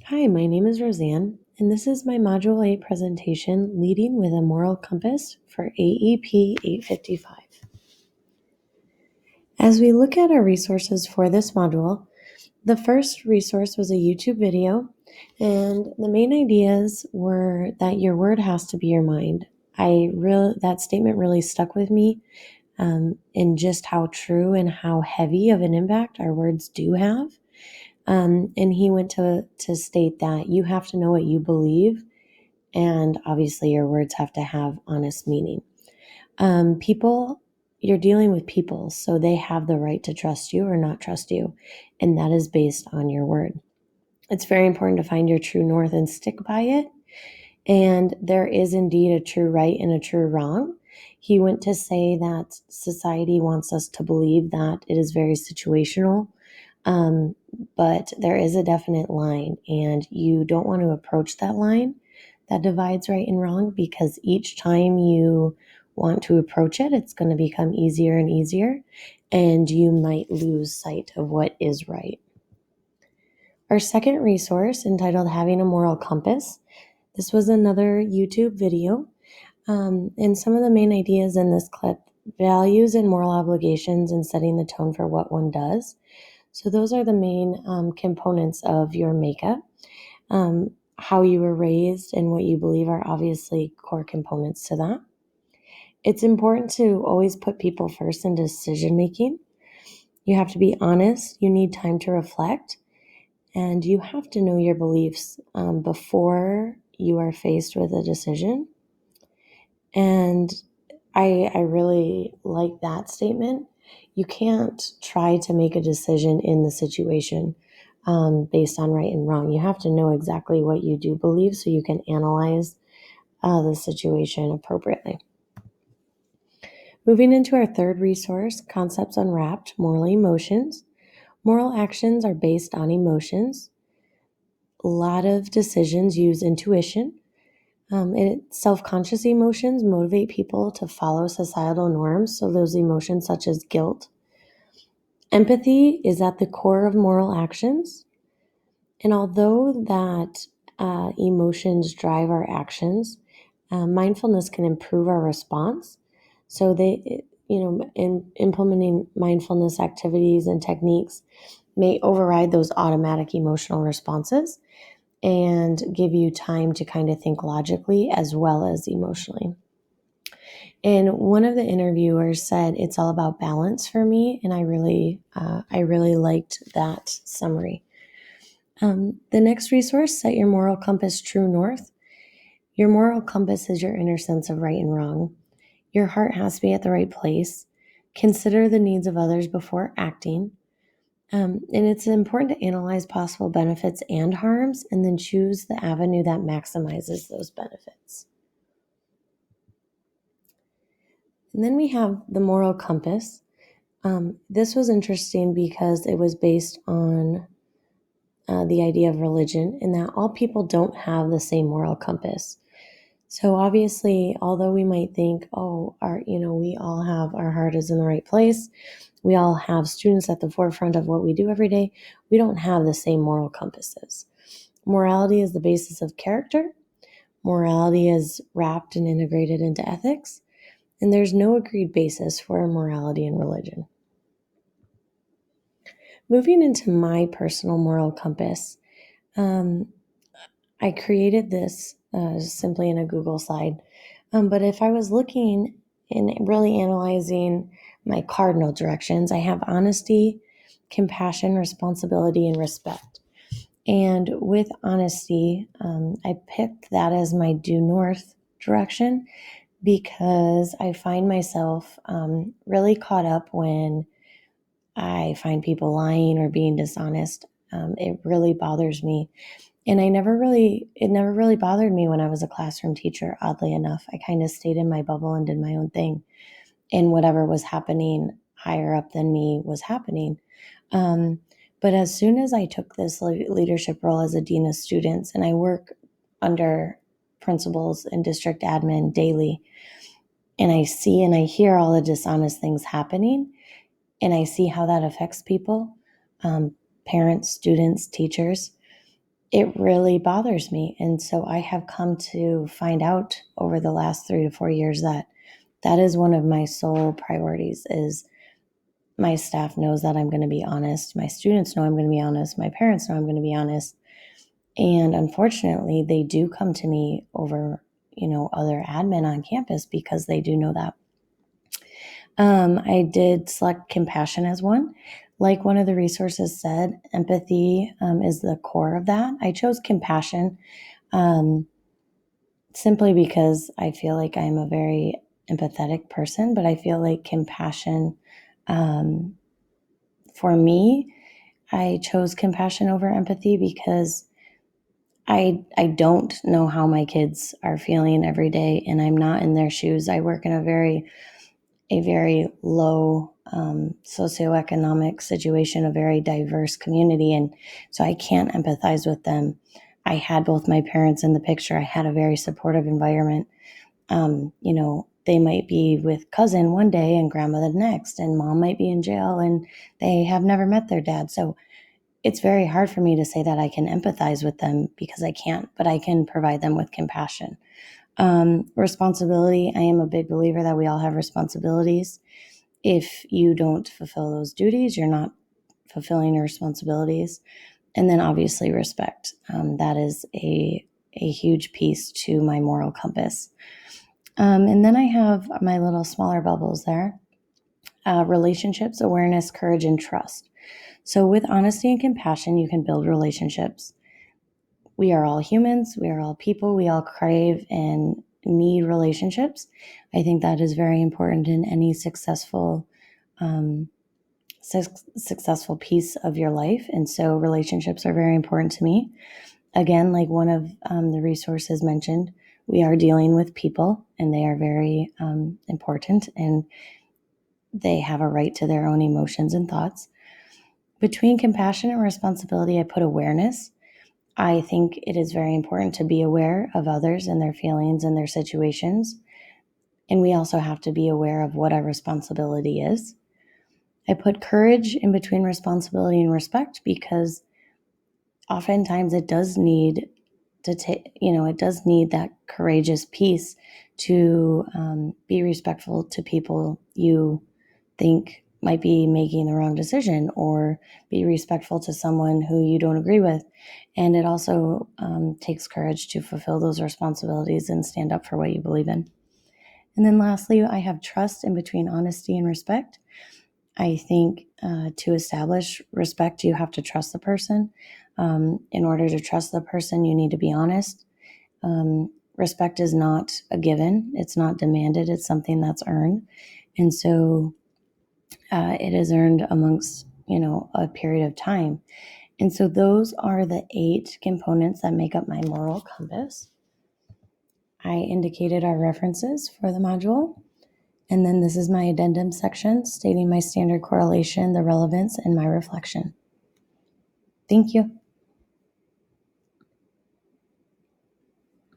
Hi, my name is Rosanne, and this is my Module 8 presentation, Leading with a Moral Compass for AEP 855. As we look at our resources for this module, the first resource was a YouTube video, and the main ideas were that your word has to be your mind. That statement really stuck with me, in just how true and how heavy of an impact our words do have. And he went to state that you have to know what you believe, and obviously your words have to have honest meaning. People, you're dealing with people, so they have the right to trust you or not trust you, and that is based on your word. It's very important to find your true north and stick by it, and there is indeed a true right and a true wrong. He went to say that society wants us to believe that it is very situational, um, but there is a definite line, and you don't want to approach that line that divides right and wrong, because each time you want to approach it, it's going to become easier and easier, and you might lose sight of what is right. Our second resource, entitled Having a Moral Compass, this was another YouTube video, and some of the main ideas in this clip: values and moral obligations, and setting the tone for what one does. So those are the main components of your makeup. How you were raised and what you believe are obviously core components to that. It's important to always put people first in decision making. You have to be honest. You need time to reflect, and you have to know your beliefs before you are faced with a decision. And I really like that statement. You can't try to make a decision in the situation based on right and wrong. You have to know exactly what you do believe so you can analyze the situation appropriately. Moving into our third resource, Concepts Unwrapped, Moral Emotions. Moral actions are based on emotions. A lot of decisions use intuition. Self-conscious emotions motivate people to follow societal norms, so those emotions such as guilt. Empathy is at the core of moral actions, and although that emotions drive our actions, mindfulness can improve our response. So in implementing mindfulness activities and techniques may override those automatic emotional responses and give you time to kind of think logically as well as emotionally. And one of the interviewers said it's all about balance for me, and I really liked that summary. The next resource, Set Your Moral Compass True North. Your moral compass is your inner sense of right and wrong. Your heart has to be at the right place. Consider the needs of others before acting. And it's important to analyze possible benefits and harms, and then choose the avenue that maximizes those benefits. And then we have the moral compass. This was interesting because it was based on the idea of religion, and that all people don't have the same moral compass. So obviously, although we might think, we all have, our heart is in the right place, we all have students at the forefront of what we do every day, we don't have the same moral compasses. Morality is the basis of character. Morality is wrapped and integrated into ethics, and there's no agreed basis for morality in religion. Moving into my personal moral compass, I created this simply in a Google slide. But if I was looking and really analyzing my cardinal directions, I have honesty, compassion, responsibility, and respect. And with honesty, I picked that as my due north direction because I find myself really caught up when I find people lying or being dishonest. It really bothers me. And it never really bothered me when I was a classroom teacher, oddly enough. I kind of stayed in my bubble and did my own thing. And whatever was happening higher up than me was happening. But as soon as I took this leadership role as a dean of students, and I work under principals and district admin daily, and I see and I hear all the dishonest things happening, and I see how that affects people, parents, students, teachers, it really bothers me. And so I have come to find out over the last 3 to 4 years that that is one of my sole priorities. Is my staff knows that I'm going to be honest. My students know I'm going to be honest. My parents know I'm going to be honest. And unfortunately, they do come to me over, other admin on campus because they do know that. I did select compassion as one. Like one of the resources said, empathy is the core of that. I chose compassion um, simply because I feel like I'm a very empathetic person, but I feel like compassion, um, for me, I chose compassion over empathy because I don't know how my kids are feeling every day, and I'm not in their shoes. I work in a very low socioeconomic situation, a very diverse community, and so I can't empathize with them. I had both my parents in the picture. I had a very supportive environment. They might be with cousin one day and grandma the next, and mom might be in jail and they have never met their dad. So it's very hard for me to say that I can empathize with them because I can't, but I can provide them with compassion. Responsibility. I am a big believer that we all have responsibilities. If you don't fulfill those duties, you're not fulfilling your responsibilities. And then obviously respect. That is a huge piece to my moral compass. And then I have my little smaller bubbles there. Relationships, awareness, courage, and trust. So, with honesty and compassion, you can build relationships. We are all humans, we are all people, we all crave and need relationships. I think that is very important in any um, successful piece of your life. And so, relationships are very important to me. Again, like one of the resources mentioned, we are dealing with people and they are very important and they have a right to their own emotions and thoughts. Between compassion and responsibility, I put awareness. I think it is very important to be aware of others and their feelings and their situations. And we also have to be aware of what our responsibility is. I put courage in between responsibility and respect because oftentimes it does need to take, it does need that courageous piece to be respectful to people you think might be making the wrong decision, or be respectful to someone who you don't agree with. And it also takes courage to fulfill those responsibilities and stand up for what you believe in. And then lastly, I have trust in between honesty and respect. I think to establish respect, you have to trust the person. In order to trust the person, you need to be honest. Respect is not a given, it's not demanded, it's something that's earned. And so it is earned amongst, a period of time. And so those are the 8 components that make up my moral compass. I indicated our references for the module. And then this is my addendum section stating my standard correlation, the relevance, and my reflection. Thank you.